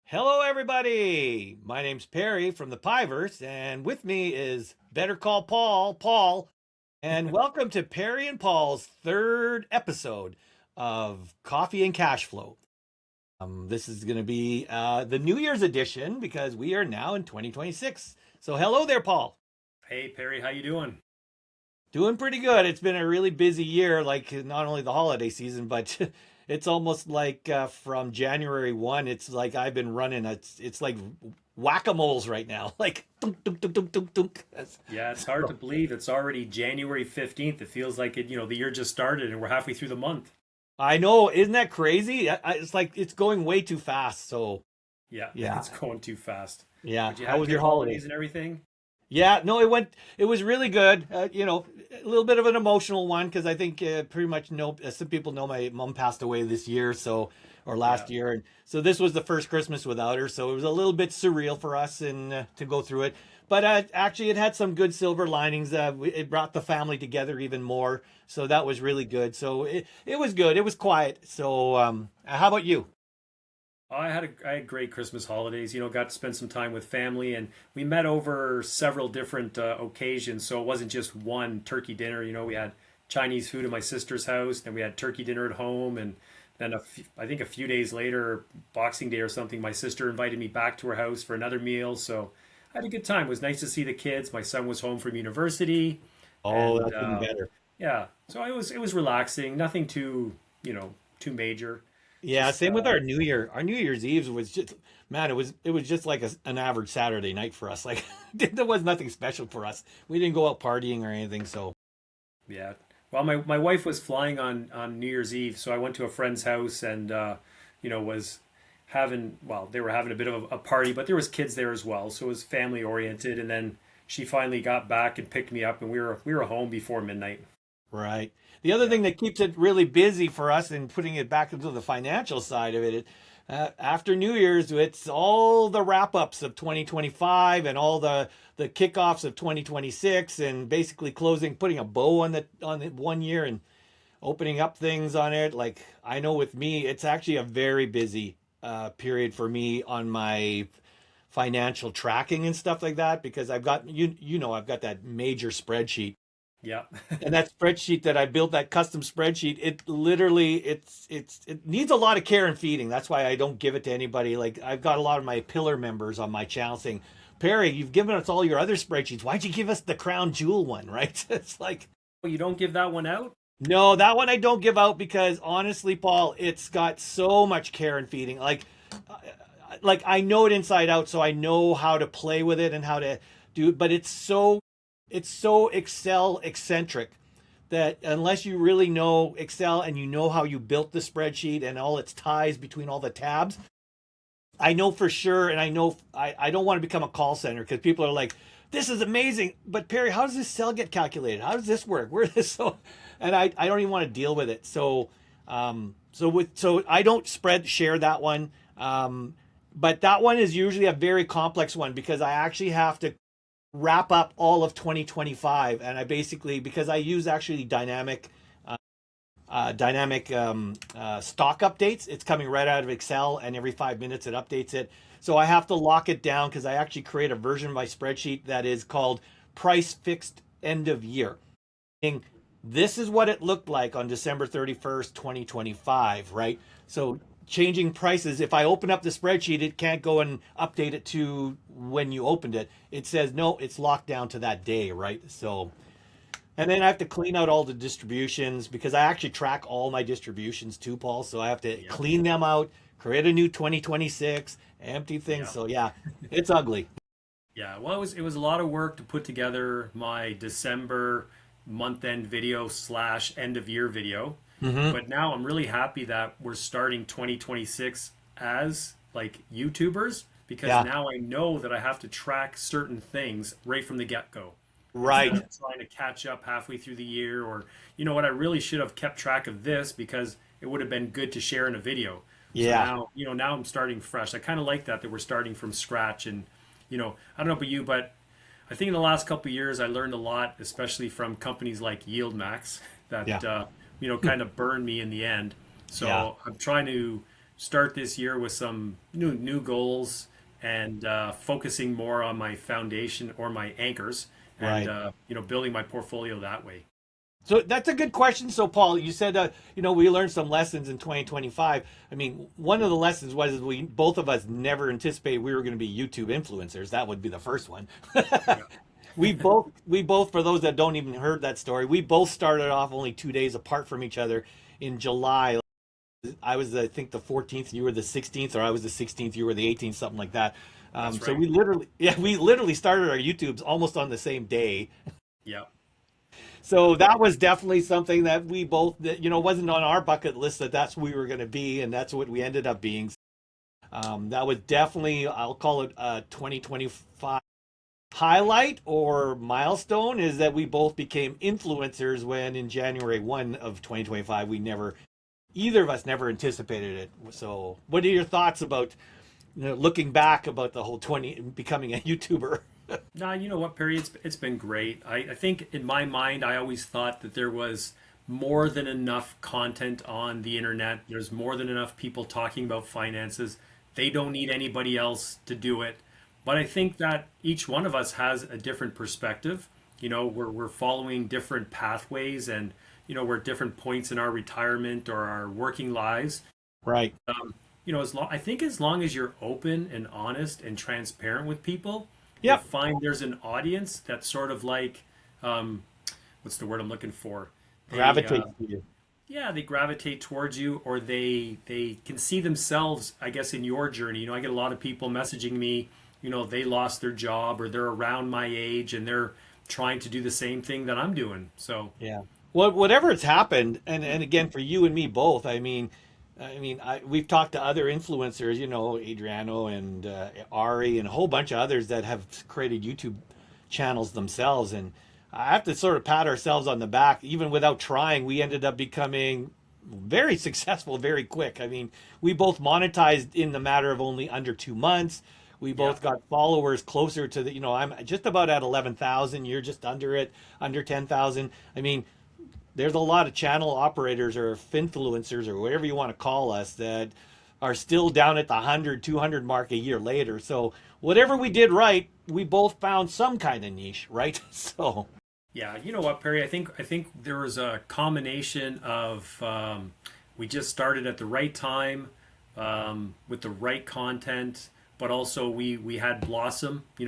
Hello, everybody. My name's Perry from the PIIVerse, and with me is Better Call Paul, and welcome to Perry and Paul's third episode of Coffee and Cashflow. This is going to be the New Year's edition because we are now in 2026. So, hello there, Paul. Hey Perry, how you doing? Doing pretty good. It's been a really busy year, like not only the holiday season, but it's almost like from January 1, it's like I've been running. It's like whack-a-moles right now. Like dunk, dunk, dunk, dunk, dunk, dunk. Yeah, it's hard to believe it's already January 15th. It feels like the year just started and we're halfway through the month. I know, isn't that crazy? It's like it's going way too fast. So, Yeah, yeah. it's going too fast. Yeah. Did you How have was your good holiday? holidays and everything? Yeah, no, it was really good. A little bit of an emotional one because I think pretty much some people know my mom passed away this year, or Yeah. last year, and so this was the first Christmas without her, so it was a little bit surreal for us and to go through it. But actually, it had some good silver linings. It brought the family together even more, so that was really good. So it was good. It was quiet. So how about you? I had great Christmas holidays. Got to spend some time with family, and we met over several different occasions. So it wasn't just one turkey dinner. We had Chinese food at my sister's house, then we had turkey dinner at home, and then I think a few days later, Boxing Day or something, my sister invited me back to her house for another meal. So I had a good time. It was nice to see the kids. My son was home from university, Oh, and that's even better. yeah, so it was relaxing. Nothing too major. Yeah, Just same with our New Year. Our New Year's Eve was just, man, it was just like an average Saturday night for us. Like there was nothing special for us. We didn't go out partying or anything. So, Yeah. Well, my wife was flying on New Year's Eve, so I went to a friend's house and was they were having a bit of a party, but there was kids there as well, so it was family oriented. And then she finally got back and picked me up, and we were home before midnight. right. The other Yeah. thing that keeps it really busy for us and putting it back into the financial side of it, after New Year's, it's all the wrap ups of 2025 and all the kickoffs of 2026, and basically putting a bow on the 1 year and opening up things on it. Like I know with me, it's actually a very busy period for me on my financial tracking and stuff like that because I've got that major spreadsheet. Yeah. And that spreadsheet that I built, that custom spreadsheet, it literally it needs a lot of care and feeding. That's why I don't give it to anybody. Like I've got a lot of my pillar members on my channel saying, Perry, you've given us all your other spreadsheets. Why'd you give us the crown jewel one? Right? It's like, Well, you don't give that one out? no, that one I don't give out because honestly, Paul, it's got so much care and feeding. Like I know it inside out, so I know how to play with it and how to do it. But it's so Excel eccentric that unless you really know Excel and you know how you built the spreadsheet and all its ties between all the tabs, I know for sure, and I know I don't want to become a call center because people are like, "This is amazing," but Perry, how does this cell get calculated? How does this work? Where is this so? And I don't even want to deal with it. So I don't spread share that one. But that one is usually a very complex one because I actually have to wrap up all of 2025, and I basically because I use actually dynamic stock updates. It's coming right out of Excel, and every 5 minutes it updates it. So I have to lock it down because I actually create a version of my spreadsheet that is called price fixed end of year. This is what it looked like on December 31st, 2025, right? So changing prices, if I open up the spreadsheet, it can't go and update it to when you opened it. It says, no, it's locked down to that day, right? So and then I have to clean out all the distributions because I actually track all my distributions too, Paul. So I have to Yeah. clean them out, create a new 2026, empty things. Yeah. So yeah, it's ugly. Yeah. Well, it was a lot of work to put together my December month end video slash end of year video. Hmm. But now I'm really happy that we're starting 2026 as like YouTubers because Yeah, now I know that I have to track certain things right from the get-go instead right. of trying to catch up halfway through the year or you know what I really should have kept track of this because it would have been good to share in a video. So Yeah. now I'm starting fresh. I kind of like that we're starting from scratch and I don't know about you, but I think in the last couple of years I learned a lot, especially from companies like YieldMax Yeah. that kind of burned me in the end. Yeah. So I'm trying to start this year with some new goals and focusing more on my foundation or my anchors and Right. building my portfolio that way. So that's a good question. So Paul, you said we learned some lessons in 2025. I mean, one of the lessons was we both of us never anticipated we were going to be YouTube influencers. That would be the first one. Yeah. We both for those that don't even heard that story, we both started off only 2 days apart from each other in July. I was, I think, the 14th, you were the 16th, or I was the 16th, you were the 18th, something like that. That's So right. we literally started our YouTubes almost on the same day. Yeah. So that was definitely something that we both, that, wasn't on our bucket list that that's who we were going to be, and that's what we ended up being. That was definitely, I'll call it a 2025 highlight or milestone, is that we both became influencers when in January 1 of 2025, either of us never anticipated it. So what are your thoughts about, looking back about the whole becoming a YouTuber? Nah, you know what, Perry? It's been great. I think in my mind, I always thought that there was more than enough content on the internet. There's more than enough people talking about finances. They don't need anybody else to do it. But I think that each one of us has a different perspective. We're following different pathways, and we're at different points in our retirement or our working lives. Right. I think as long as you're open and honest and transparent with people, you'll Yep. find there's an audience that's sort of like, um, what's the word I'm looking for? They, Gravitate to you. yeah, they gravitate towards you, or they can see themselves, I guess, in your journey. I get a lot of people messaging me, they lost their job or they're around my age and they're trying to do the same thing that I'm doing. So, Yeah. Well, whatever has happened, and again for you and me both. We've talked to other influencers, Adriano and Ari and a whole bunch of others that have created YouTube channels themselves, and I have to sort of pat ourselves on the back. Even without trying, we ended up becoming very successful very quick. We both monetized in the matter of only under 2 months. We yeah. both got followers closer to I'm just about at 11,000. You're just under it, under 10,000. There's a lot of channel operators or finfluencers or whatever you want to call us that are still down at the 100, 200 mark a year later. So whatever we did right, we both found some kind of niche, right? So Yeah, you know what, Perry? I think there was a combination of we just started at the right time with the right content, but also we had Blossom. We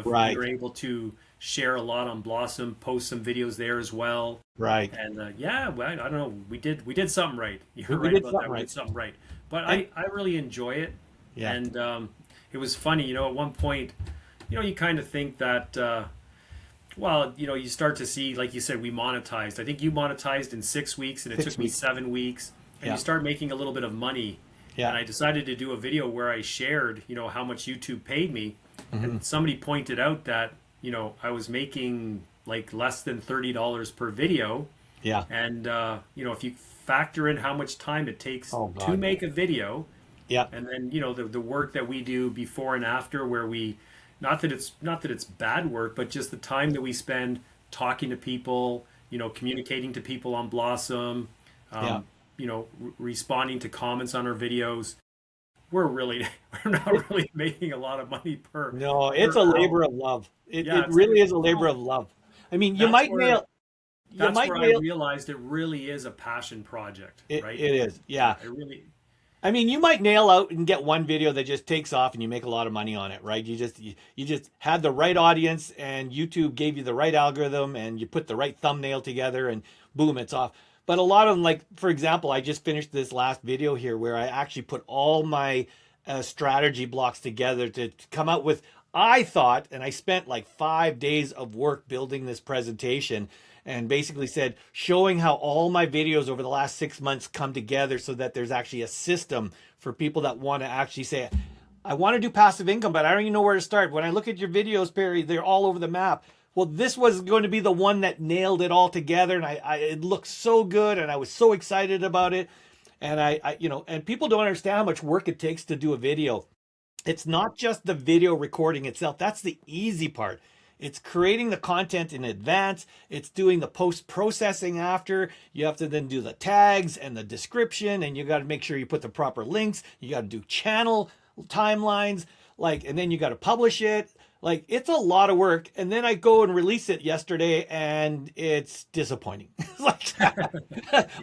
right, were able to share a lot on Blossom, post some videos there as well, right. and yeah, well, I don't know, we did something right. We, You're we right did about something that. We right. did something right, but And I really enjoy it, yeah, and it was funny. At one point, you kind of think that. Well, you start to see, like you said, we monetized. I think you monetized in 6 weeks, and it took six me weeks. 7 weeks. And you Yeah, start making a little bit of money. yeah. And I decided to do a video where I shared, how much YouTube paid me. Hmm. And somebody pointed out that, I was making like less than $30 per video. Yeah. And, if you factor in how much time it takes Oh to God. make a video, Yeah, and then the work that we do before and after, where we not that it's bad work, but just the time that we spend talking to people, communicating to people on Blossom, yeah. um, responding to comments on our videos. We're really we're It, not really making a lot of money per no, it's per a hour. labor of love. It Yeah, it it's really is a labor no, of love. You that's might where nail. You that's might where I nail. realized it really is a passion project, right? It is. Yeah, Yeah. it really. You might nail out and get one video that just takes off and you make a lot of money on it, right? You just had the right audience and YouTube gave you the right algorithm and you put the right thumbnail together and boom, it's off. But a lot of them, like for example, I just finished this last video here where I actually put all my strategy blocks together to come out with. I thought, and I spent like 5 days of work building this presentation and basically said, showing how all my videos over the last 6 months come together so that there's actually a system for people that want to actually say, I want to do passive income, but I don't even know where to start. When I look at your videos, Perry, they're all over the map. Well, this was going to be the one that nailed it all together. And it looked so good and I was so excited about it. And and people don't understand how much work it takes to do a video. It's not just the video recording itself. That's the easy part. It's creating the content in advance. It's doing the post-processing after. You have to then do the tags and the description, and you got to make sure you put the proper links. You got to do channel timelines, like, and then you got to publish it. Like, it's a lot of work. And then I go and release it yesterday, and it's disappointing. Like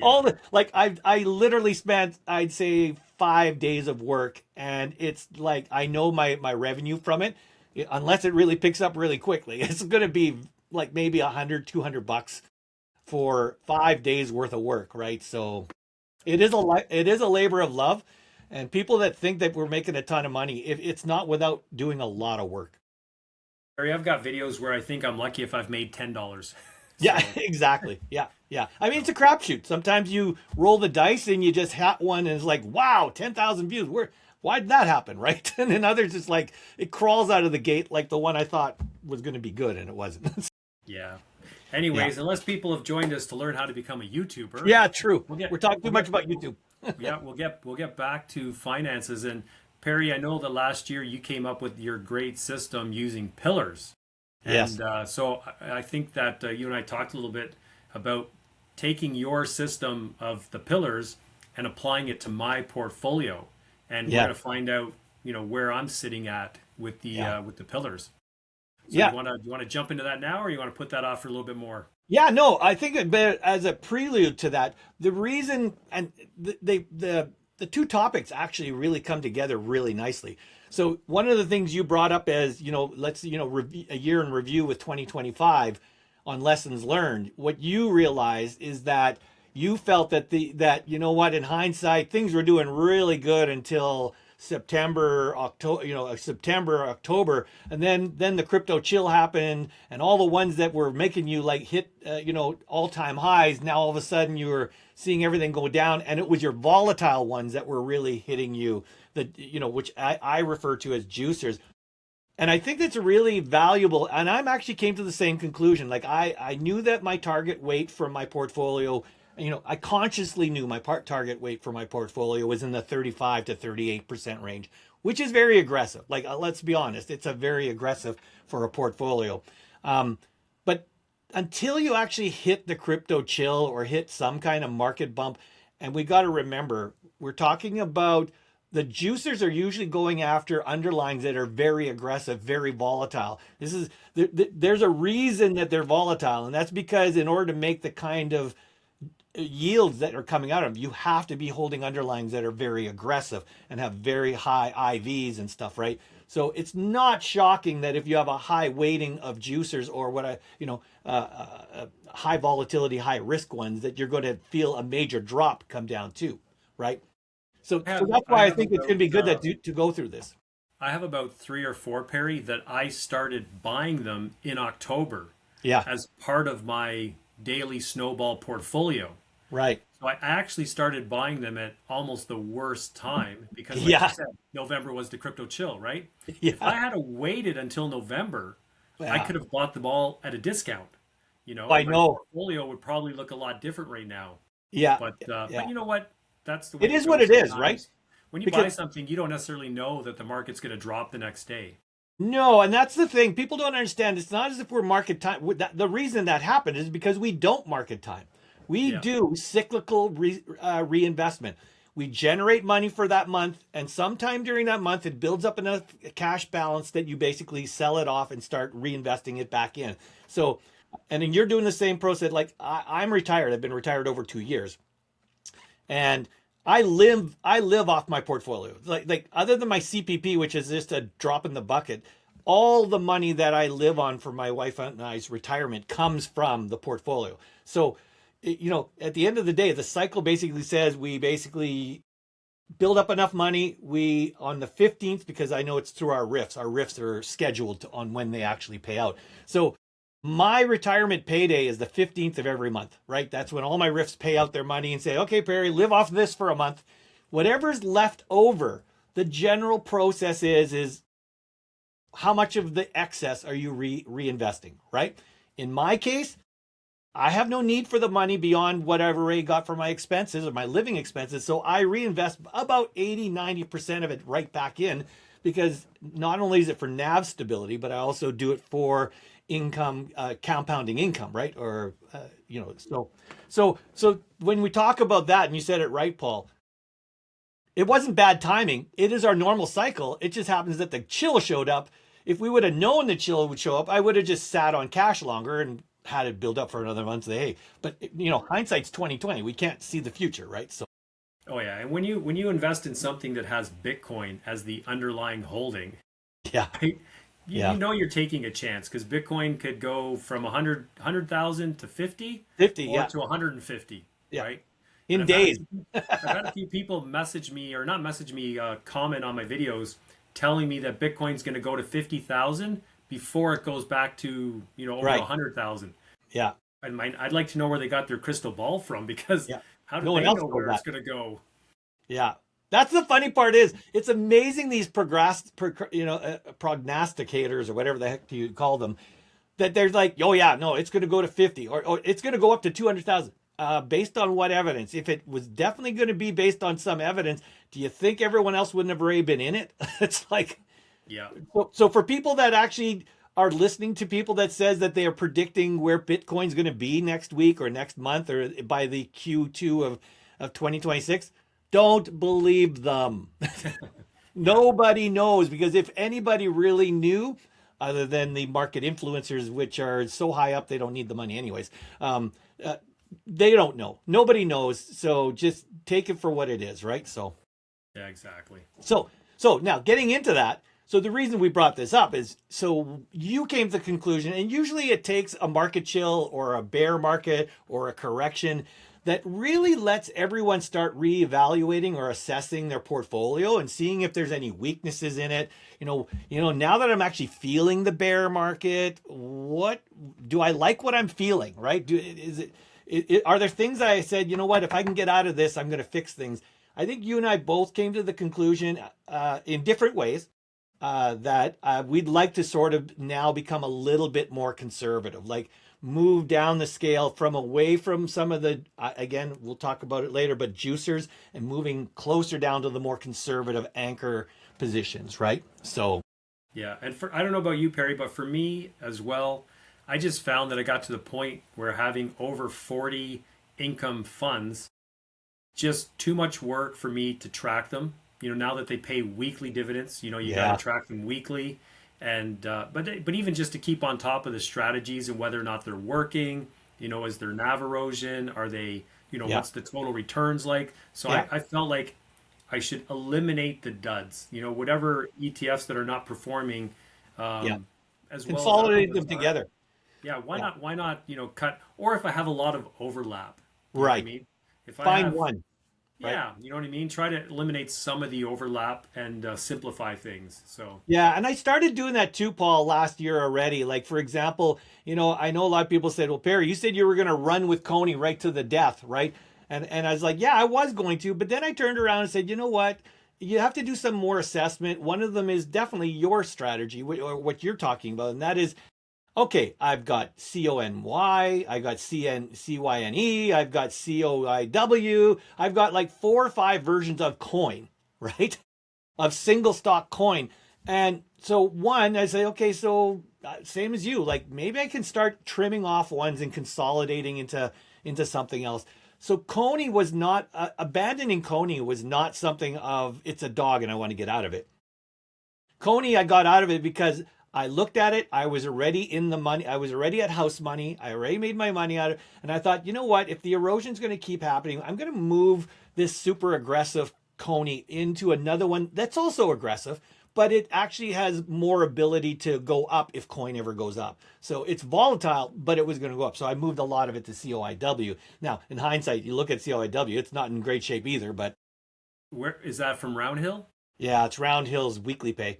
all the, like, I literally spent, I'd say, 5 days of work, and it's like, I know my revenue from it, unless it really picks up really quickly, it's going to be like maybe $100-200 for 5 days worth of work, right? So it is a labor of love, and people that think that we're making a ton of money, it's not without doing a lot of work. Barry, I've got videos where I think I'm lucky if I've made $10. Yeah, exactly. Yeah, yeah. I mean, it's a crapshoot. Sometimes you roll the dice and you just hat one, and it's like, wow, 10,000 views. Why did that happen, right? And then others, it's like it crawls out of the gate, like the one I thought was going to be good, and it wasn't. Yeah. Anyways, unless people have joined us to learn how to become a YouTuber. Yeah, true. We're talking too much about YouTube. Yeah, we'll get back to finances. And Perry, I know that last year you came up with your great system using pillars. Yes. And so I think that you and I talked a little bit about taking your system of the pillars and applying it to my portfolio. And we're going to find out, where I'm sitting at with the pillars. So you want to jump into that now, or you want to put that off for a little bit more? Yeah, no, I think as a prelude to that, the reason, and the two topics actually really come together really nicely. So one of the things you brought up as, let's, review, a year in review with 2025 on lessons learned. What you realized is that you felt that in hindsight, things were doing really good until September, October, and then the crypto chill happened, and all the ones that were making you like hit, all-time highs. Now all of a sudden you were seeing everything go down, and it was your volatile ones that were really hitting you, which I refer to as juicers. And I think that's a really valuable, and I'm actually came to the same conclusion. Like I knew that my target weight for my portfolio, I consciously knew my target weight for my portfolio was in the 35 to 38% range, which is very aggressive. Like, let's be honest, it's a very aggressive for a portfolio. But until you actually hit the crypto chill or hit some kind of market bump, and we got to remember, we're talking about the juicers are usually going after underlyings that are very aggressive, very volatile. There's a reason that they're volatile, and that's because in order to make the kind of yields that are coming out of them, you have to be holding underlyings that are very aggressive and have very high IVs and stuff, right? So it's not shocking that if you have a high weighting of juicers or high volatility, high risk ones, that you're going to feel a major drop come down too, right? So that's why I think it's going to be good to go through this. I have about 3 or 4, Perry, that I started buying them in October. Yeah. As part of my daily Snowball portfolio. Right. So I actually started buying them at almost the worst time because, like you said, November was the crypto chill, right? Yeah. If I had waited until November, I could have bought them all at a discount. I know. My portfolio would probably look a lot different right now. Yeah. But you know what? That's the way it is what it is, right? When you buy something, you don't necessarily know that the market's going to drop the next day. No, and that's the thing. People don't understand. It's not as if we're market time. The reason that happened is because we don't market time. We do cyclical reinvestment. We generate money for that month, and sometime during that month, it builds up enough cash balance that you basically sell it off and start reinvesting it back in. So, and then you're doing the same process. Like I'm retired. I've been retired over 2 years, and I live off my portfolio. Like other than my CPP, which is just a drop in the bucket, all the money that I live on for my wife and I's retirement comes from the portfolio. So, at the end of the day, the cycle basically says we basically build up enough money. We, on the 15th, because I know it's through our RIFs are scheduled on when they actually pay out. So my retirement payday is the 15th of every month, right? That's when all my RIFs pay out their money and say, okay, Perry, live off this for a month. Whatever's left over, the general process is how much of the excess are you reinvesting, right? In my case, I have no need for the money beyond whatever I got for my expenses or my living expenses. So I reinvest about 80-90% of it right back in, because not only is it for NAV stability, but I also do it for income, compounding income, right? Or, so when we talk about that, and you said it right, Paul, it wasn't bad timing. It is our normal cycle. It just happens that the chill showed up. If we would have known the chill would show up, I would have just sat on cash longer and had it build up for another month. Hey, but hindsight's 2020. We can't see the future, right? So, oh yeah, and when you invest in something that has Bitcoin as the underlying holding, yeah, right, yeah, you know you're taking a chance because Bitcoin could go from 100,000 to 50, or yeah, to 150, yeah, right? And in days. I've had a few people message me, or not message me, comment on my videos telling me that Bitcoin's going to go to 50,000 before it goes back to, over Right. 100,000. Yeah, I'd like to know where they got their crystal ball from because yeah. how do No one they else know knows where it's that. going to go? Yeah. That's the funny part is it's amazing these prognosticators or whatever the heck you call them, that they're like, oh yeah, no, it's going to go to 50 or it's going to go up to 200,000. Based on what evidence? If it was definitely going to be based on some evidence, do you think everyone else wouldn't have already been in it? It's like, Yeah. so for people that actually are listening to people that says that they are predicting where Bitcoin's going to be next week or next month or by the Q2 of 2026, don't believe them. Yeah. Nobody knows, because if anybody really knew, other than the market influencers, which are so high up they don't need the money anyways, uh, they don't know. Nobody knows. So just take it for what it is, right? Yeah, exactly. So now getting into that. So the reason we brought this up is so you came to the conclusion, and usually it takes a market chill or a bear market or a correction that really lets everyone start reevaluating or assessing their portfolio and seeing if there's any weaknesses in it. Now that I'm actually feeling the bear market, what do I like what I'm feeling, right? Are there things I said, you know what, if I can get out of this, I'm going to fix things? I think you and I both came to the conclusion in different ways that we'd like to sort of now become a little bit more conservative, like move down the scale from away from some of the, again, we'll talk about it later, but juicers, and moving closer down to the more conservative anchor positions, right? So, Yeah, and I don't know about you, Perry, but for me as well, I just found that I got to the point where having over 40 income funds, just too much work for me to track them. Now that they pay weekly dividends, you got yeah, to track them weekly, and but even just to keep on top of the strategies and whether or not they're working. Is there NAV erosion? Are they, yeah, what's the total returns like? So yeah, I felt like I should eliminate the duds. Whatever ETFs that are not performing, yeah. as well as other Consolidate ones them are. together. Yeah, why Yeah, not? Why not? Cut. Or if I have a lot of overlap, you know what I right. mean. If I Find have, one, right? yeah, you know what I mean. Try to eliminate some of the overlap and simplify things. So Yeah, and I started doing that too, Paul, last year already. Like, for example, I know a lot of people said, well, Perry, you said you were going to run with Coney right to the death, right? And I was like, yeah, I was going to. But then I turned around and said, you know what? You have to do some more assessment. One of them is definitely your strategy, or what you're talking about. And that is, okay, I've got CONY, I've got CYNE, I've got COIW, I've got like 4 or 5 versions of coin, right? Of single stock coin. And so one, I say, okay, so same as you, like maybe I can start trimming off ones and consolidating into something else. So Coney was not abandoning Coney was not something of it's a dog and I want to get out of it. Coney, I got out of it because I looked at it. I was already in the money. I was already at house money. I already made my money out of it. And I thought, you know what? If the erosion's going to keep happening, I'm going to move this super aggressive Coney into another one that's also aggressive, but it actually has more ability to go up if coin ever goes up. So it's volatile, but it was going to go up. So I moved a lot of it to COIW. Now, in hindsight, you look at COIW, it's not in great shape either, but where is that from? Roundhill? yeah, it's Round Hill's weekly pay.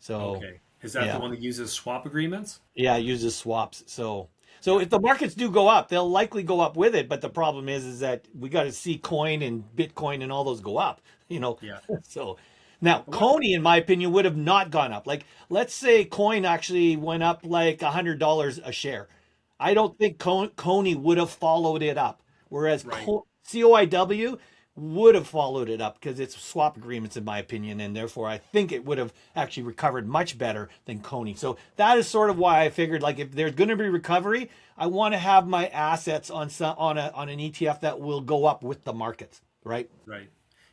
So Okay. Is that the yeah. one that uses swap agreements? Yeah, it uses swaps. So Yeah. if the markets do go up, they'll likely go up with it. But the problem is that we got to see coin and Bitcoin and all those go up. You know, Yeah. so now What? Coney, in my opinion, would have not gone up. Like, let's say coin actually went up like $100 a share. I don't think Coney would have followed it up. Whereas Right. COIW would have followed it up because it's swap agreements in my opinion, and therefore I think it would have actually recovered much better than CONY. So that is sort of why I figured, like, if there's going to be recovery, I want to have my assets on an ETF that will go up with the markets, right? Right.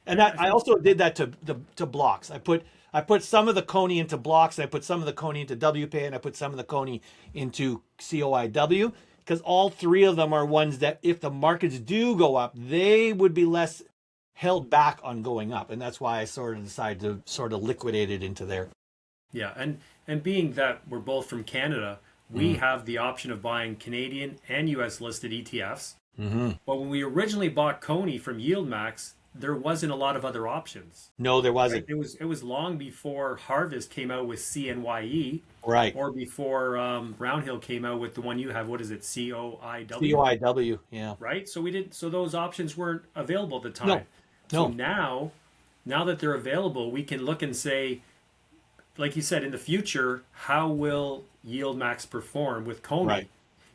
And that I also did that to blocks. I put some of the CONY into blocks, and I put some of the CONY into WPay, and I put some of the CONY into COIW, because all three of them are ones that if the markets do go up, they would be less held back on going up. And that's why I sort of decided to sort of liquidate it into there. Yeah, and being that we're both from Canada, we have the option of buying Canadian and US listed ETFs. But when we originally bought CONY from YieldMax, there wasn't a lot of other options. No, there wasn't. Right? It was long before Harvest came out with CNYE, Right. or before Roundhill came out with the one you have. What is it? COIW. COIW. Yeah. Right. So those options weren't available at the time. No. So No. now that they're available, we can look and say, like you said, in the future, how will YieldMax perform with CONY? Right.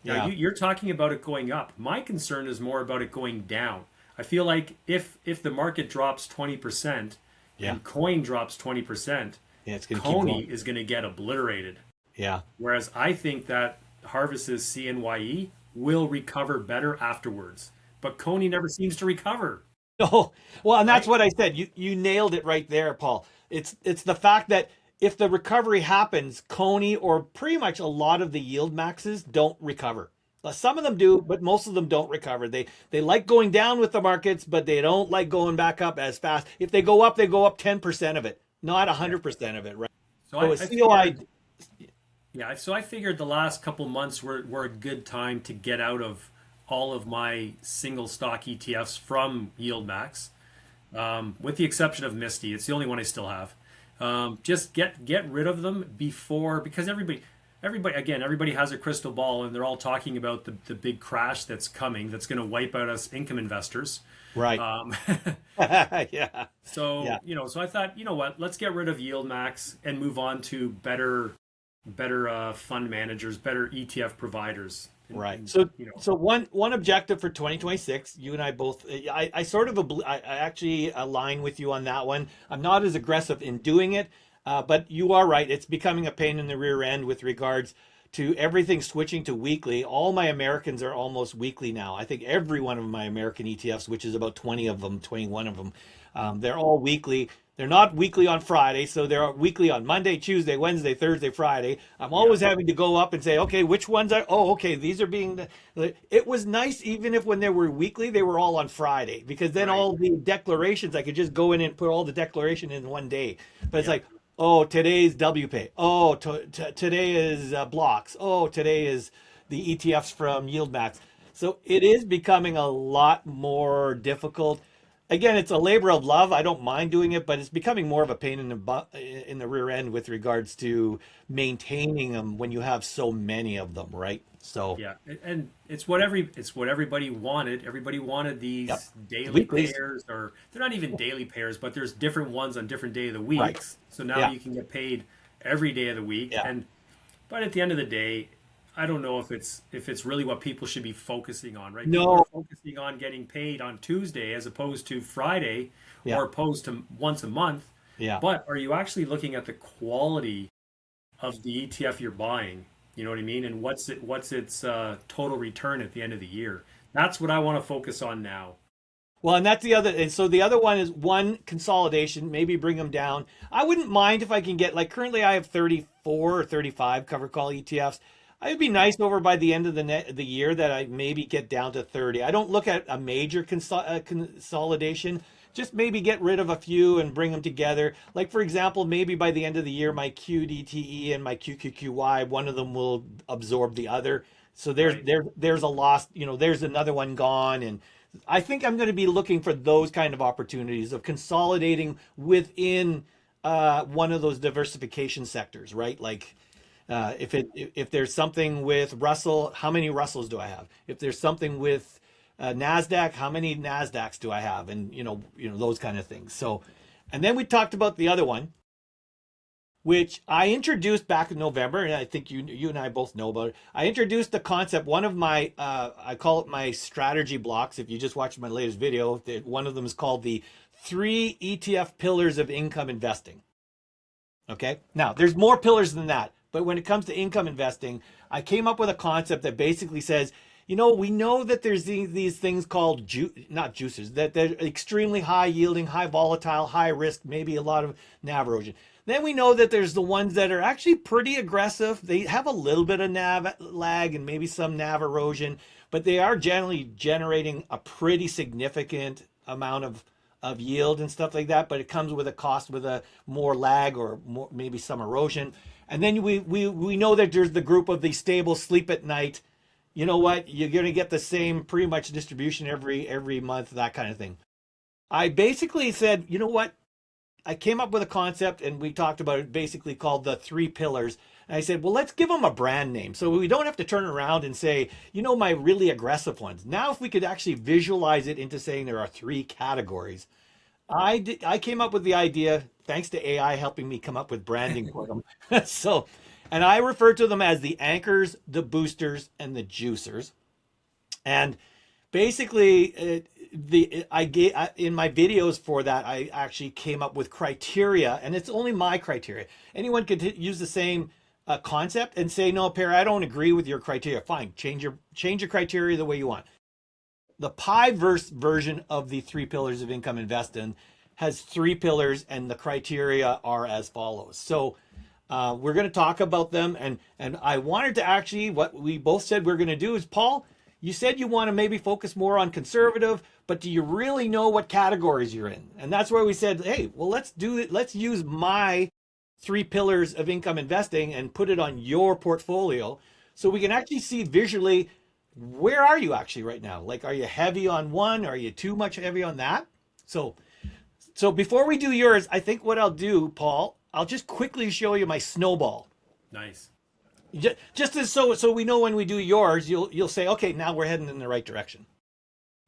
Now, Yeah. you're talking about it going up. My concern is more about it going down. I feel like if the market drops 20% Yeah. and coin drops 20%, Yeah. It's going to keep CONY going. is going to get obliterated. Yeah. Whereas I think that Harvest's CNYE will recover better afterwards. But CONY never seems to recover. No, well, and that's Right? what I said. You nailed it right there, Paul. It's the fact that if the recovery happens, CONY or pretty much a lot of the yield maxes don't recover. Some of them do, but most of them don't recover. They like going down with the markets, but they don't like going back up as fast. If they go up 10% of it, not 100% of it, right? So So I a COI, figured, yeah, so I figured the last couple months were a good time to get out of all of my single stock ETFs from YieldMax, with the exception of Misty. It's the only one I still have. Just get rid of them before, because everybody has a crystal ball, and they're all talking about the big crash that's coming, that's going to wipe out us income investors. right? Um, Yeah, so yeah, so I thought, you know what, let's get rid of YieldMax and move on to better fund managers, better ETF providers. right. And, So you know, so one objective for 2026, you and I both, I sort of I actually align with you on that one. I'm not as aggressive in doing it, but you are right. It's becoming a pain in the rear end with regards to everything switching to weekly. All my Americans are almost weekly now. I think every one of my American ETFs, which is about 20 of them, 21 of them, they're all weekly. They're not weekly on Friday, so they're weekly on Monday, Tuesday, Wednesday, Thursday, Friday. I'm yeah, always having to go up and say, okay, which ones are, oh, okay, these are being, it was nice even if when they were weekly, they were all on Friday, because then right, all the declarations, I could just go in and put all the declaration in one day. But it's yeah, like, oh, today's WPay. Oh, today is blocks. Oh, today is the ETFs from YieldMax. So it is becoming a lot more difficult. Again, it's a labor of love. I don't mind doing it, but it's becoming more of a pain in the rear end with regards to maintaining them when you have so many of them, right? So, yeah. And it's what everybody wanted. Everybody wanted yep, these daily weeklies, pairs, or they're not even daily pairs, but there's different ones on different day of the right? weeks. So now Yeah, you can get paid every day of the week. yeah. And but at the end of the day, I don't know if it's really what people should be focusing on, right? People are No, focusing on getting paid on Tuesday as opposed to Friday, yeah, or opposed to once a month. yeah. But are you actually looking at the quality of the ETF you're buying? You know what I mean? And what's its total return at the end of the year? That's what I want to focus on now. Well, and that's the other. And so the other one is one consolidation, maybe bring them down. I wouldn't mind if I can get, like, currently I have 34 or 35 cover call ETFs. It'd be nice over by the end of the year that I maybe get down to 30. I don't look at a major consolidation. Just maybe get rid of a few and bring them together. Like, for example, maybe by the end of the year, my QDTE and my QQQY, one of them will absorb the other. So Right. there's a loss, there's another one gone. And I think I'm going to be looking for those kind of opportunities of consolidating within one of those diversification sectors, right? Like, if there's something with Russell, how many Russells do I have? If there's something with Nasdaq, how many Nasdaqs do I have? And those kind of things. So, and then we talked about the other one, which I introduced back in November, and I think you and I both know about it. I introduced the concept. One of my I call it my strategy blocks. If you just watched my latest video, one of them is called the 3 ETF pillars of income investing. Okay, now there's more pillars than that, but when it comes to income investing, I came up with a concept that basically says, we know that there's these things called not juicers, that they're extremely high yielding, high volatile, high risk, maybe a lot of NAV erosion. Then we know that there's the ones that are actually pretty aggressive. They have a little bit of NAV lag and maybe some NAV erosion, but they are generally generating a pretty significant amount of yield and stuff like that. But it comes with a cost, with a more lag or more, maybe some erosion. And then we know that there's the group of the stable sleep at night. You know what? You're going to get the same pretty much distribution every month, that kind of thing. I basically said, you know what? I came up with a concept and we talked about it, basically called the 3 pillars. And I said, well, let's give them a brand name so we don't have to turn around and say, my really aggressive ones. Now, if we could actually visualize it into saying there are 3 categories, I came up with the idea, thanks to AI helping me come up with branding for them. And I refer to them as the anchors, the boosters, and the juicers. And basically, in my videos for that, I actually came up with criteria, and it's only my criteria. Anyone could use the same concept and say, no, Perry, I don't agree with your criteria. Fine, change your criteria the way you want. The PIIVerse version of the 3 pillars of income investing has 3 pillars, and the criteria are as follows. So we're going to talk about them, and I wanted to actually, what we both said we're going to do is, Paul, you said you want to maybe focus more on conservative, but do you really know what categories you're in? And that's where we said, hey, well, let's do it. Let's use my 3 pillars of income investing and put it on your portfolio so we can actually see visually, where are you actually right now? Like, are you heavy on one? Are you too much heavy on that? So before we do yours, I think what I'll do, Paul, I'll just quickly show you my Snowball. Nice. Just as so we know when we do yours, you'll say, okay, now we're heading in the right direction.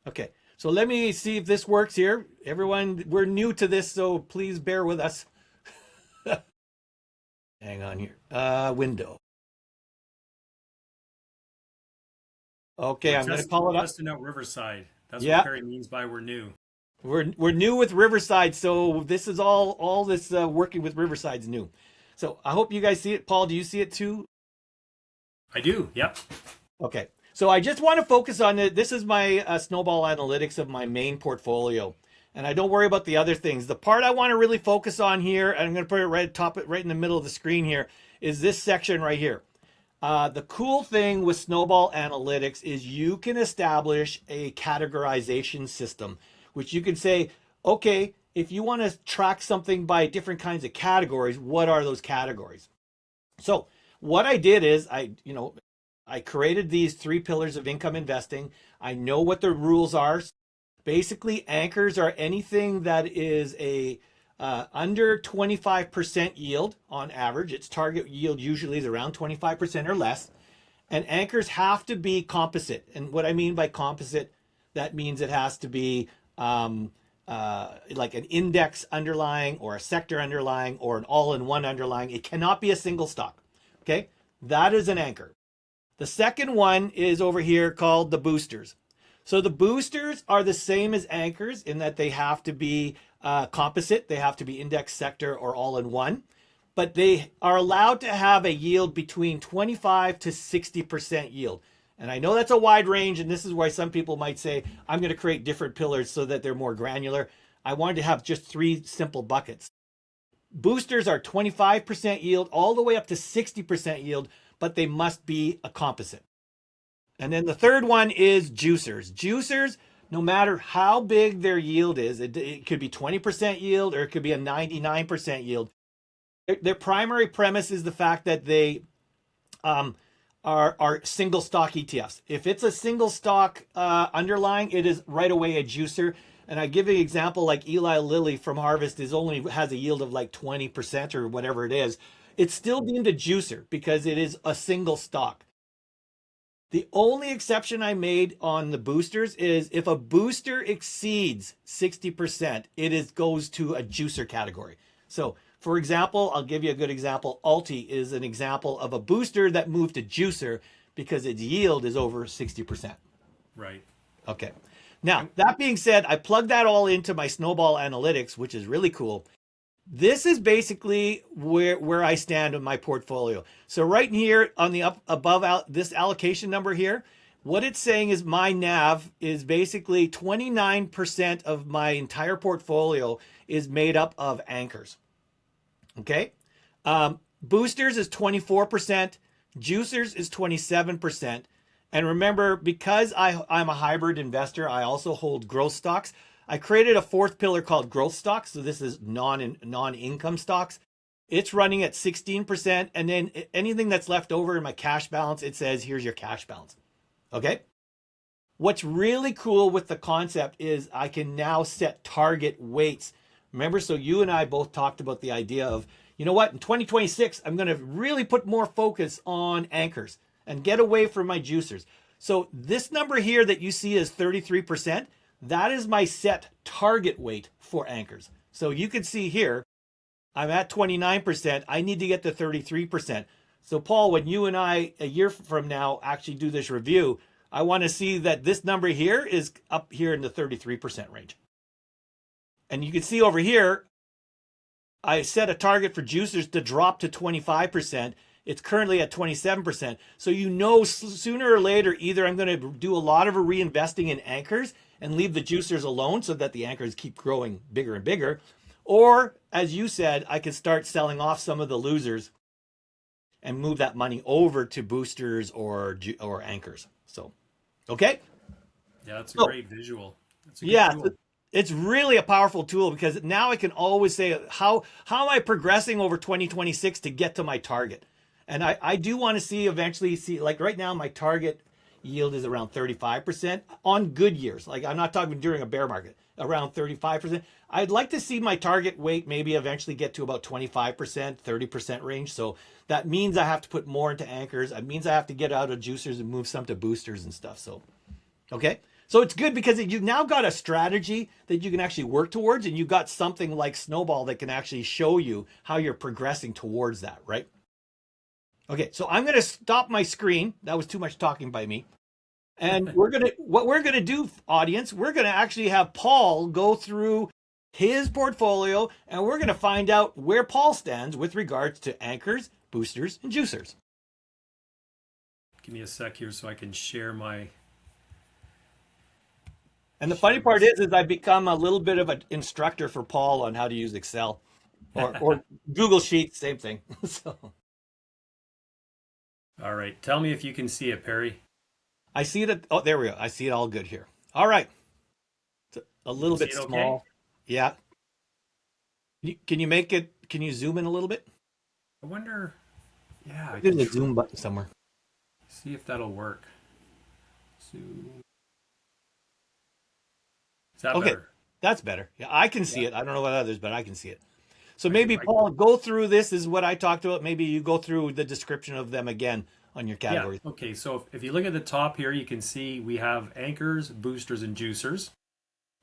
Okay, so let me see if this works here. Everyone, we're new to this, so please bear with us. Hang on here. Window. Okay, I'm going to call it up. Testing out Riverside. That's what Perry means by we're new. We're new with Riverside, so this is all this working with Riverside's new. So I hope you guys see it. Paul, do you see it too? I do. Yep. Okay. So I just want to focus on it. This is my Snowball analytics of my main portfolio, and I don't worry about the other things. The part I want to really focus on here, and I'm going to put it right in the middle of the screen here, is this section right here. The cool thing with Snowball Analytics is you can establish a categorization system, which you can say, okay, if you want to track something by different kinds of categories, what are those categories? So what I did is I created these 3 pillars of income investing. I know what the rules are. Basically, anchors are anything that is a under 25% yield on average. Its target yield usually is around 25% or less. And anchors have to be composite. And what I mean by composite, that means it has to be like an index underlying or a sector underlying or an all-in-one underlying. It cannot be a single stock. Okay, that is an anchor. The second one is over here called the boosters. So the boosters are the same as anchors in that they have to be composite. They have to be index, sector, or all-in-one. But they are allowed to have a yield between 25 to 60% yield. And I know that's a wide range, and this is why some people might say, I'm going to create different pillars so that they're more granular. I wanted to have just 3 simple buckets. Boosters are 25% yield all the way up to 60% yield, but they must be a composite. And then the third one is juicers. Juicers, no matter how big their yield is, it could be 20% yield or it could be a 99% yield. Their primary premise is the fact that they are single stock ETFs. If it's a single stock underlying, it is right away a juicer. And I give you an example, like Eli Lilly from Harvest has a yield of like 20% or whatever it is. It's still deemed a juicer because it is a single stock. The only exception I made on the boosters is if a booster exceeds 60%, it goes to a juicer category. So For example, I'll give you a good example. Alti is an example of a booster that moved to juicer because its yield is over 60%. Right. Okay. Now, that being said, I plugged that all into my Snowball analytics, which is really cool. This is basically where I stand in my portfolio. So right here on the above this allocation number here, what it's saying is my NAV is basically 29% of my entire portfolio is made up of anchors. Okay. Boosters is 24%. Juicers is 27%. And remember, because I'm a hybrid investor, I also hold growth stocks. I created a fourth pillar called growth stocks. So this is non-income stocks. It's running at 16%. And then anything that's left over in my cash balance, it says, here's your cash balance. Okay. What's really cool with the concept is I can now set target weights. Remember, so you and I both talked about the idea of, you know what, in 2026, I'm going to really put more focus on anchors and get away from my juicers. So this number here that you see is 33%. That is my set target weight for anchors. So you can see here, I'm at 29%. I need to get to 33%. So Paul, when you and I, a year from now, actually do this review, I want to see that this number here is up here in the 33% range. And you can see over here, I set a target for juicers to drop to 25%. It's currently at 27%. So you know sooner or later, either I'm going to do a lot of reinvesting in anchors and leave the juicers alone so that the anchors keep growing bigger and bigger. Or, as you said, I can start selling off some of the losers and move that money over to boosters or anchors. So, okay? Yeah, that's a great visual. That's a good Yeah, tool. it's really a powerful tool because now I can always say, how am I progressing over 2026 to get to my target? And I do want to eventually see, like right now, my target yield is around 35% on good years. Like I'm not talking during a bear market, around 35%. I'd like to see my target weight maybe eventually get to about 25%, 30% range. So that means I have to put more into anchors. It means I have to get out of juicers and move some to boosters and stuff. So, okay. So it's good because you've now got a strategy that you can actually work towards, and you've got something like Snowball that can actually show you how you're progressing towards that, right? Okay, so I'm going to stop my screen. That was too much talking by me. And what we're going to do, audience, we're going to actually have Paul go through his portfolio, and we're going to find out where Paul stands with regards to anchors, boosters, and juicers. Give me a sec here so I can share my... And the funny part is I've become a little bit of an instructor for Paul on how to use Excel or Google Sheets, same thing. So. All right. Tell me if you can see it, Perry. I see it. Oh, there we go. I see it all good here. All right. It's a little bit small. Okay? Yeah. Can you make it? Can you zoom in a little bit? I wonder. Yeah. There's a zoom button somewhere. See if that'll work. Zoom. Is that better? That's better. Yeah, I can see it. I don't know about others, but I can see it. So maybe, Paul, go through this is what I talked about. Maybe you go through the description of them again on your categories. Yeah. Okay, so if you look at the top here, you can see we have anchors, boosters, and juicers.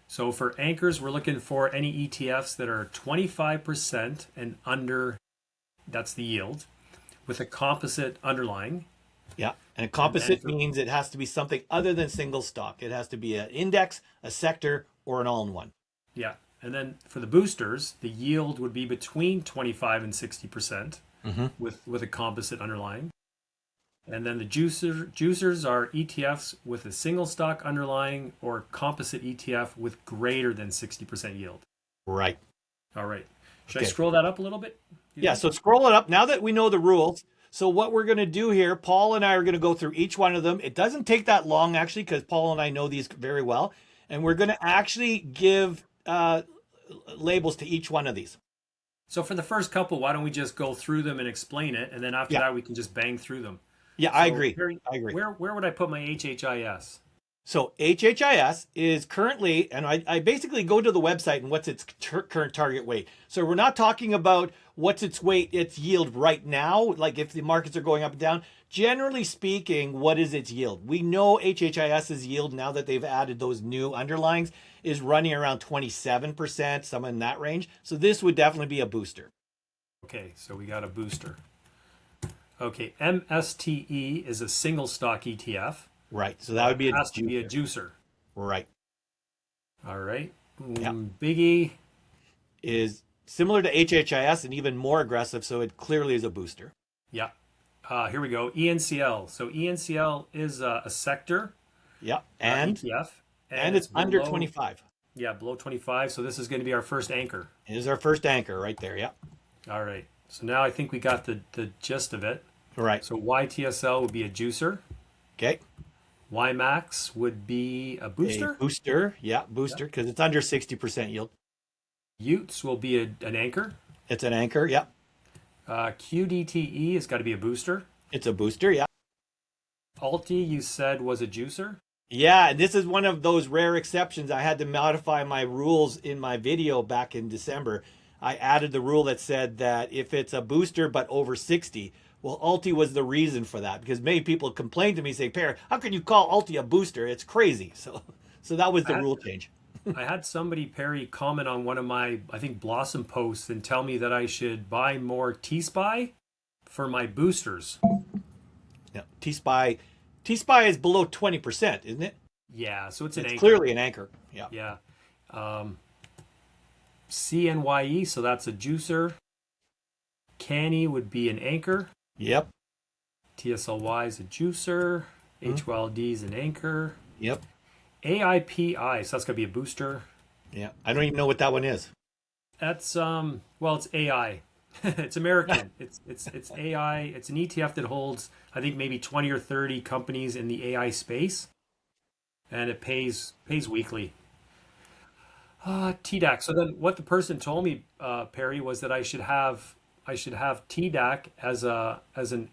So for anchors, we're looking for any ETFs that are 25% and under, that's the yield, with a composite underlying. Yeah, and a composite means it has to be something other than single stock. It has to be an index, a sector, or an all-in-one. Yeah, and then for the boosters, the yield would be between 25 and 60% with a composite underlying. And then the juicers are ETFs with a single stock underlying or composite ETF with greater than 60% yield. Right. All right. Should I scroll that up a little bit? Yeah, so scroll it up. Now that we know the rules, so what we're going to do here, Paul and I are going to go through each one of them. It doesn't take that long, actually, because Paul and I know these very well. And we're going to actually give labels to each one of these. So for the first couple, why don't we just go through them and explain it? And then after that, we can just bang through them. Yeah, so I agree. I agree. Where would I put my HHIS? So HHIS is currently, and I basically go to the website and what's its current target weight. So we're not talking about what's its weight, its yield right now, like if the markets are going up and down. Generally speaking, what is its yield? We know HHIS's yield, now that they've added those new underlyings, is running around 27%, somewhere in that range. So this would definitely be a booster. Okay, so we got a booster. Okay, MSTE is a single stock ETF. Right. So that would be a has to be a juicer. Right. All right. Yeah. Biggie Is similar to HHIS and even more aggressive, so it clearly is a booster. Yeah. Here we go. ENCL. So ENCL is a sector. Yeah. And ETF. and it's below, under 25. Yeah, below 25. So this is going to be our first anchor. It is our first anchor right there. Yeah. All right. So now I think we got the gist of it. Right. So YTSL would be a juicer. Okay. YMAX would be a booster. A booster. Yeah, booster, because it's under 60% yield. Utes will be an anchor. It's an anchor. Yeah. QDTE has got to be a booster. It's a booster. Yeah. Alti, you said, was a juicer. Yeah, and this is one of those rare exceptions. I had to modify my rules in my video back in December. I added the rule that said that if it's a booster but over 60, well, Alti was the reason for that, because many people complained to me, say, Perry, how can you call Alti a booster? It's crazy. So that was the rule change. I had somebody, Perry, comment on one of my, I think, Blossom posts and tell me that I should buy more T-SPY for my boosters. Yeah, T-SPY is below 20%, isn't it? Yeah, so it's an anchor. Clearly an anchor. Yeah. Yeah. CNYE, so that's a juicer. CONY would be an anchor. Yep. TSLY is a juicer. HYLD is an anchor. Yep. AIPI, so that's got to be a booster. Yeah. I don't even know what that one is. That's well, it's AI. It's American. It's AI. It's an ETF that holds, I think, maybe 20 or 30 companies in the AI space, and it pays weekly. TDAC. So then, what the person told me, Perry, was that I should have TDAC as an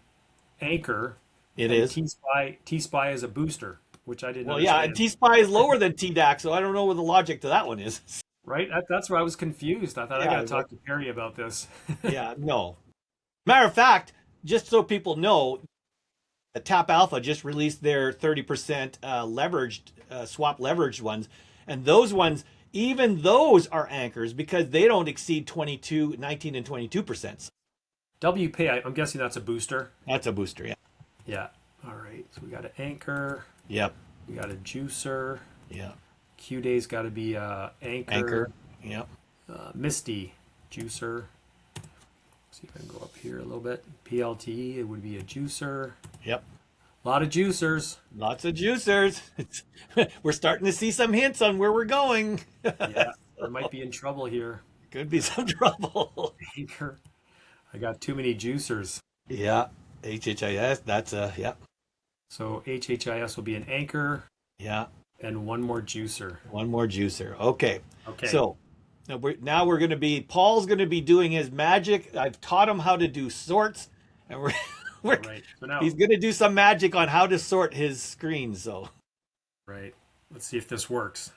anchor. It is. T-SPY as a booster, which I didn't. Well, yeah, and T-SPY is lower than TDAC, so I don't know what the logic to that one is. Right? That's where I was confused. I thought I got to talk to Perry about this. Yeah, no. Matter of fact, just so people know, Tap Alpha just released their 30% leveraged, swap leveraged ones. And those ones, even those are anchors because they don't exceed 19 and 22%. WPay, I'm guessing that's a booster. That's a booster, yeah. Yeah. All right. So we got an anchor. Yep. We got a juicer. Yeah. Q-Day's got to be anchor. Yep. Misty, juicer. See if I can go up here a little bit. PLTE, it would be a juicer. Yep. A lot of juicers. Lots of juicers. We're starting to see some hints on where we're going. Yeah, I might be in trouble here. Could be some trouble. Anchor. I got too many juicers. Yeah. HHIS, that's yeah. So HHIS will be an anchor. Yeah. And one more juicer. One more juicer. Okay. Okay. So now we're going to be, Paul's going to be doing his magic. I've taught him how to do sorts, and right. So now, he's going to do some magic on how to sort his screens. So. Right. Let's see if this works.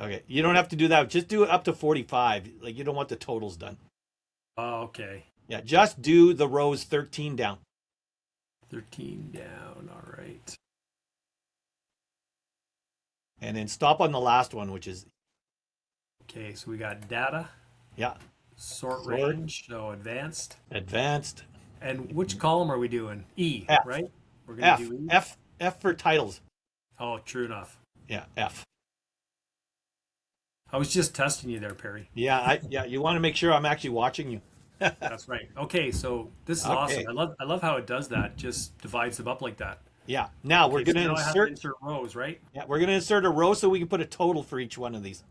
Okay. You don't have to do that. Just do it up to 45. Like, you don't want the totals done. Oh, okay. Yeah. Just do the rows 13 down. 13 down. All right. And then stop on the last one, which is. Okay, so we got data. Yeah. Sort range, so advanced. Advanced. And which column are we doing? E, F. right? We're going to do E. F for titles. Oh, true enough. Yeah, F. I was just testing you there, Perry. Yeah, you want to make sure I'm actually watching you. That's right. Okay, so this is awesome. I love how it does that. Just divides them up like that. Yeah. Now we're going to insert rows, right? Yeah, we're going to insert a row so we can put a total for each one of these.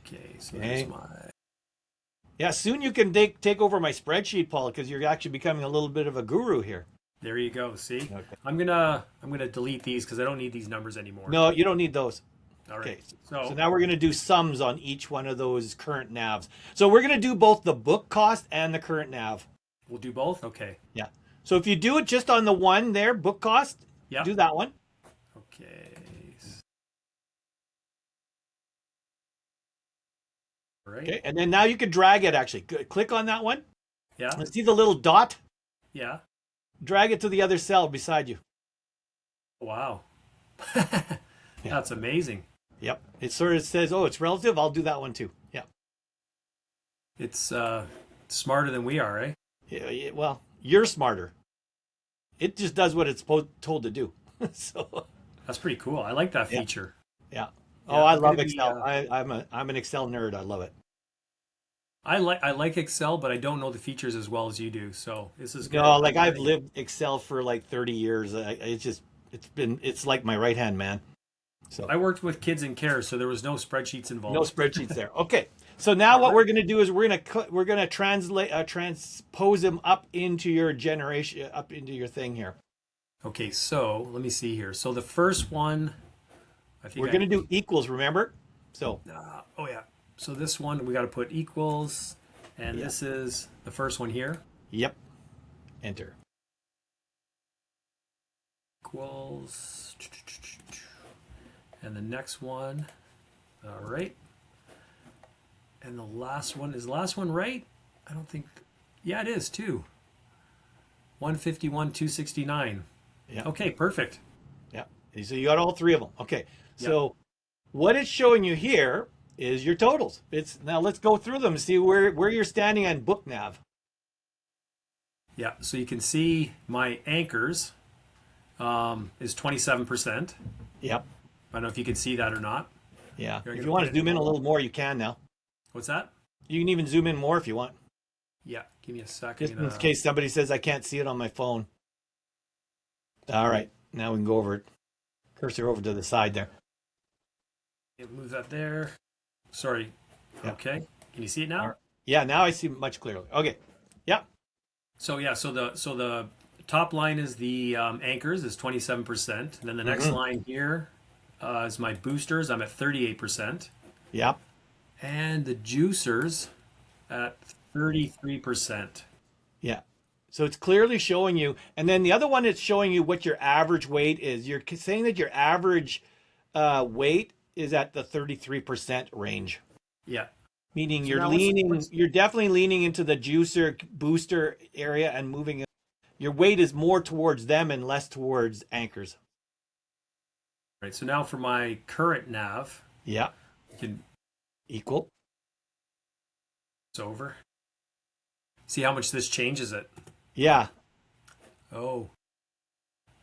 Okay, so there's my. Yeah, soon you can take over my spreadsheet, Paul, because you're actually becoming a little bit of a guru here. There you go. See, okay. I'm gonna delete these because I don't need these numbers anymore. No, you don't need those. All right. Okay. So now we're going to do sums on each one of those current navs. So we're going to do both the book cost and the current nav. We'll do both. Okay. Yeah. So if you do it just on the one there, book cost. Yeah. Do that one. Okay. All right. Okay. And then now you can drag it actually. Click on that one. Yeah. And see the little dot? Yeah. Drag it to the other cell beside you. Wow. That's amazing. Yep. It sort of says, oh, it's relative. I'll do that one too. Yeah. It's smarter than we are, eh? Well, you're smarter. It just does what it's told to do. So That's pretty cool. I like that yeah, feature. yeah. Oh, Yeah, I I'm gonna love be. Excel. I'm an Excel nerd. I love it. I like Excel, but I don't know the features as well as you do. So this is good. No, I'm like I've learning. lived Excel for like 30 years. It's like my right hand man. So I worked with kids in care, so there was no spreadsheets no involved. spreadsheets there. Okay. So now All what right. we're going to do is we're going to transpose them up into your generation, up into your thing here. Okay, so let me see here. So the first one, I think We're going to do equals, remember? So, oh yeah. So this one we got to put equals, and yeah. this is the first one here. Yep. Enter. Equals, and the next one. All right. And the last one is the last one right? I don't think. Yeah, it is too. 151, 269. Yeah. Okay, perfect. Yeah. So you got all three of them. Okay. Yeah. So what it's showing you here is your totals. It's now let's go through them and see where you're standing on book nav. Yeah. So you can see my anchors is 27%. Yep. I don't know if you can see that or not. Yeah. Here, I'm If gonna you want put to it zoom in a bold. little more, you can now. What's that? You can even zoom in more if you want. Yeah. Give me a second. Just in case somebody says I can't see it on my phone. All right. Now we can go over it. Cursor over to the side there. Move that there. Sorry. Yeah. Okay. Can you see it now? All right. Yeah, now I see much clearly. Okay. Yeah. So yeah, so the top line is the anchors is 27%. And then the next line here is my boosters. I'm at 38%. Yep. And the juicers at 33%. Yeah. So it's clearly showing you. And then the other one, it's showing you what your average weight is. You're saying that your average weight is at the 33% range. Yeah. Meaning So you're now leaning, you're definitely leaning into the juicer booster area and moving. Your weight is more towards them and less towards anchors. Right. So now for my current nav, Yeah. you can Equal. it's over. See how much this changes it. Yeah. Oh.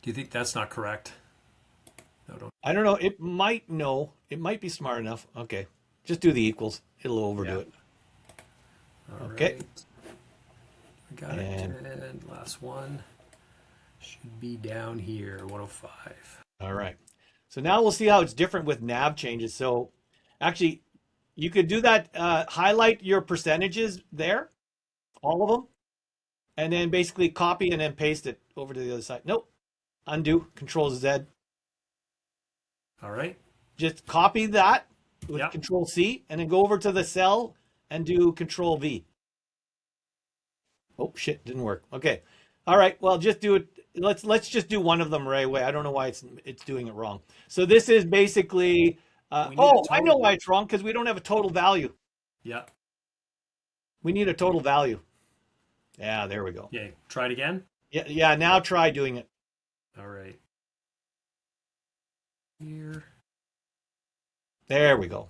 Do you think that's not correct? No, don't. I don't know. It might be smart enough. Okay. Just do the equals. It'll overdo Yeah. it. All Okay. right. I got And- it. And last one should be down here, 105. All right. So now we'll see how it's different with nav changes. So actually, you could do that. Highlight your percentages there, all of them, and then basically copy and then paste it over to the other side. Nope. Undo. Control Z. All right. Just copy that with Yep. Control C, and then go over to the cell and do Control V. Oh shit, didn't work. Okay. All right. Well, just do it. Let's just do one of them right away. I don't know why it's doing it wrong. So this is basically. We need a Oh, I know total. why it's wrong, because we don't have a total value. Yeah. We need a total value. Yeah, there we go. Yeah. Try it again. Yeah, yeah. Now try doing it. All right. Here. There we go.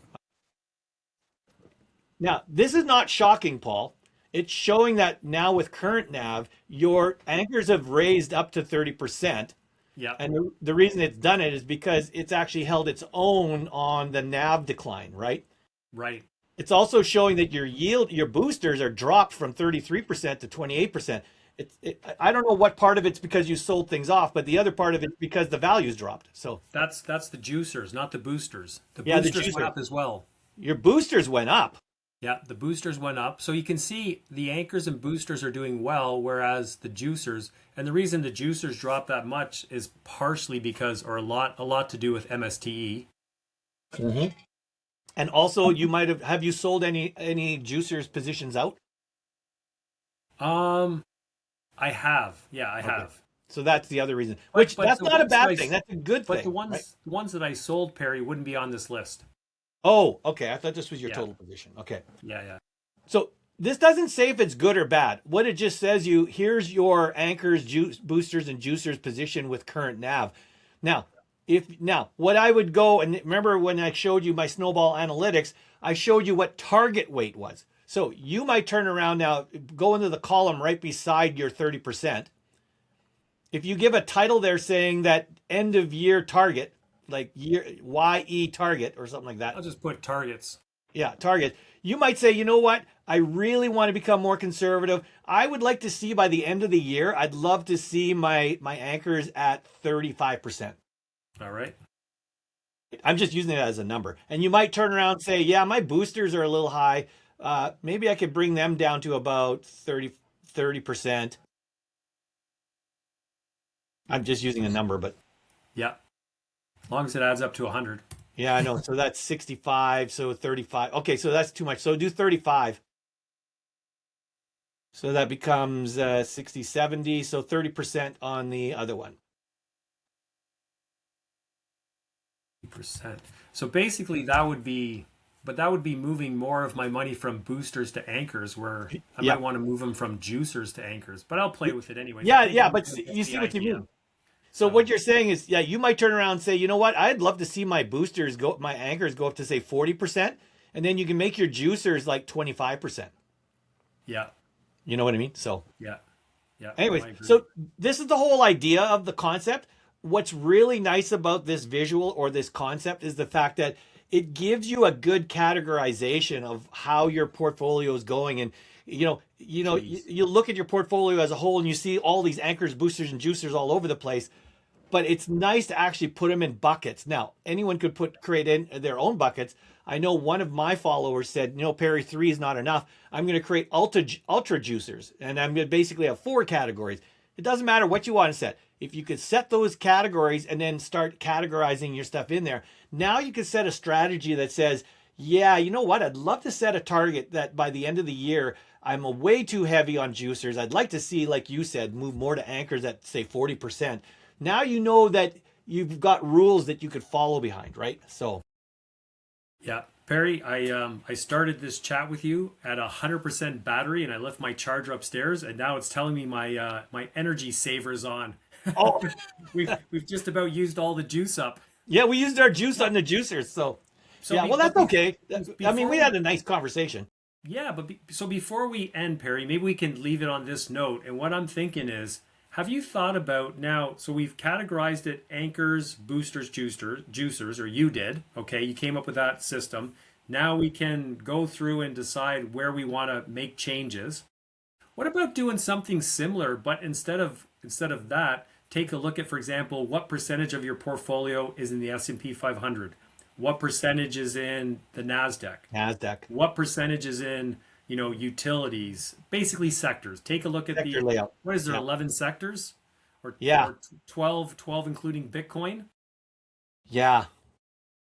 Now, this is not shocking, Paul. It's showing that now with current nav, your anchors have raised up to 30%. Yeah. And the reason it's done it is because it's actually held its own on the nav decline, right? Right. It's also showing that your boosters are dropped from 33% to 28%. I don't know what part of it's because you sold things off, but the other part of it's because the value's dropped. So That's the juicers, not the boosters. The Yeah, the boosters went juicer. up as well. your boosters went up. Yeah, the boosters went up. So you can see the anchors and boosters are doing well, whereas the juicers, and the reason the juicers dropped that much is partially because, or a lot to do with MSTE. And also, you might have you sold any juicers positions out? I have. Yeah, I have. So that's the other reason. But- Which but that's the not a ones that bad I thing. s- That's a good But thing. the ones right? the ones that I sold, Perry, wouldn't be on this list. Oh, okay. I thought this was your Yeah. total position. Okay. Yeah, yeah. So this doesn't say if it's good or bad. What it just says here's your anchors, boosters, and juicers position with current nav. Now, what I would go and remember when I showed you my Snowball analytics, I showed you what target weight was. So you might turn around now, go into the column right beside your 30%. If you give a title there saying that end of year target, like year YE target or something like that. I'll just put targets. Yeah, target. You might say, you know what? I really want to become more conservative. I would like to see by the end of the year, I'd love to see my anchors at 35%. All right. I'm just using it as a number. And you might turn around and say, yeah, my boosters are a little high. Maybe I could bring them down to about 30%. I'm just using a number, but Yeah. As long as it adds up to 100. yeah, I know. So that's 65. So 35. Okay, so that's too much. So do 35. So that becomes 60, 70. So 30% on the other one. Percent. So basically that would be, but that would be moving more of my money from boosters to anchors, where I Yeah. might want to move them from juicers to anchors, but I'll play with it anyway. Yeah, yeah, but you see what you mean. So what you're saying is, yeah, you might turn around and say, you know what? I'd love to see my boosters go, my anchors go up to say 40%, and then you can make your juicers like 25%. Yeah. You know what I mean? So Yeah. Yeah. anyways, I agree. so this is the whole idea of the concept. What's really nice about this visual or this concept is the fact that it gives you a good categorization of how your portfolio is going. And you look at your portfolio as a whole and you see all these anchors, boosters, and juicers all over the place. But it's nice to actually put them in buckets. Now, anyone could create in their own buckets. I know one of my followers said, Perry, 3 is not enough. I'm going to create ultra juicers, and I'm going to basically have 4 categories. It doesn't matter what you want to set. If you could set those categories and then start categorizing your stuff in there, now you can set a strategy that says, yeah, you know what? I'd love to set a target that by the end of the year, I'm way too heavy on juicers. I'd like to see, like you said, move more to anchors at, say, 40%. Now you know that you've got rules that you could follow behind, right? So, yeah, Perry, I started this chat with you at 100% battery, and I left my charger upstairs, and now it's telling me my my energy saver's on. oh, We've just about used all the juice up. yeah, we used our juice on the juicers. So yeah, well, that's okay. I mean, we had a nice conversation. Yeah, but so before we end, Perry, maybe we can leave it on this note. And what I'm thinking is, have you thought about now? So we've categorized it: anchors, boosters, juicers, or you did. Okay, you came up with that system. Now we can go through and decide where we want to make changes. What about doing something similar, but instead of that, take a look at, for example, what percentage of your portfolio is in the S&P 500? What percentage is in the NASDAQ? What percentage is in, utilities? Basically sectors. Take a look at Sector layout. what is there, Yeah. 11 sectors? Or 12 including Bitcoin? Yeah.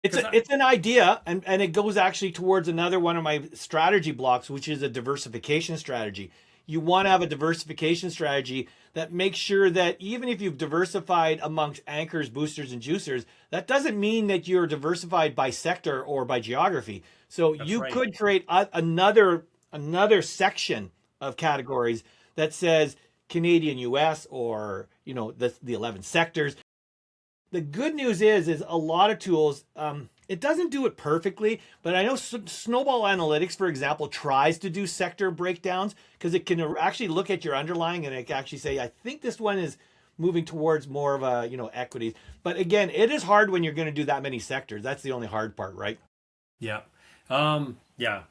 It's an idea, and it goes actually towards another one of my strategy blocks, which is a diversification strategy. You want to have a diversification strategy that makes sure that even if you've diversified amongst anchors, boosters, and juicers, that doesn't mean that you're diversified by sector or by geography. So you right. could create another section of categories that says Canadian, US, or the 11 sectors. The good news is a lot of tools, it doesn't do it perfectly, but I know Snowball Analytics, for example, tries to do sector breakdowns because it can actually look at your underlying and it can actually say, I think this one is moving towards more of a, equities. But again, it is hard when you're going to do that many sectors. That's the only hard part, right? Yeah. Yeah.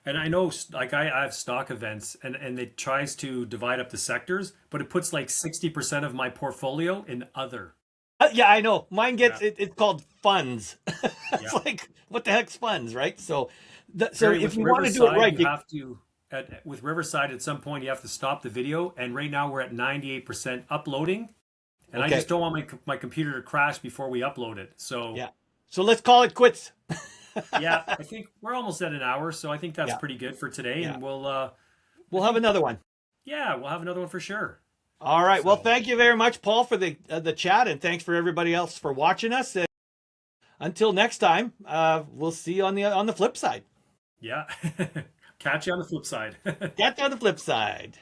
And I know, like, I have stock events and it tries to divide up the sectors, but it puts like 60% of my portfolio in other. Yeah, I know. Mine gets it's called funds. It's like, what the heck's funds, right? So if you want to do it right, you have to. With Riverside, at some point, you have to stop the video. And right now, we're at 98% uploading, and I just don't want my computer to crash before we upload it. So yeah. So let's call it quits. Yeah, I think we're almost at an hour, so I think that's pretty good for today, and we'll have another one. Yeah, we'll have another one for sure. All right. Well, thank you very much, Paul, for the chat, and thanks for everybody else for watching us. And until next time, we'll see you on the flip side. Yeah. Catch you on the flip side. Catch you on the flip side.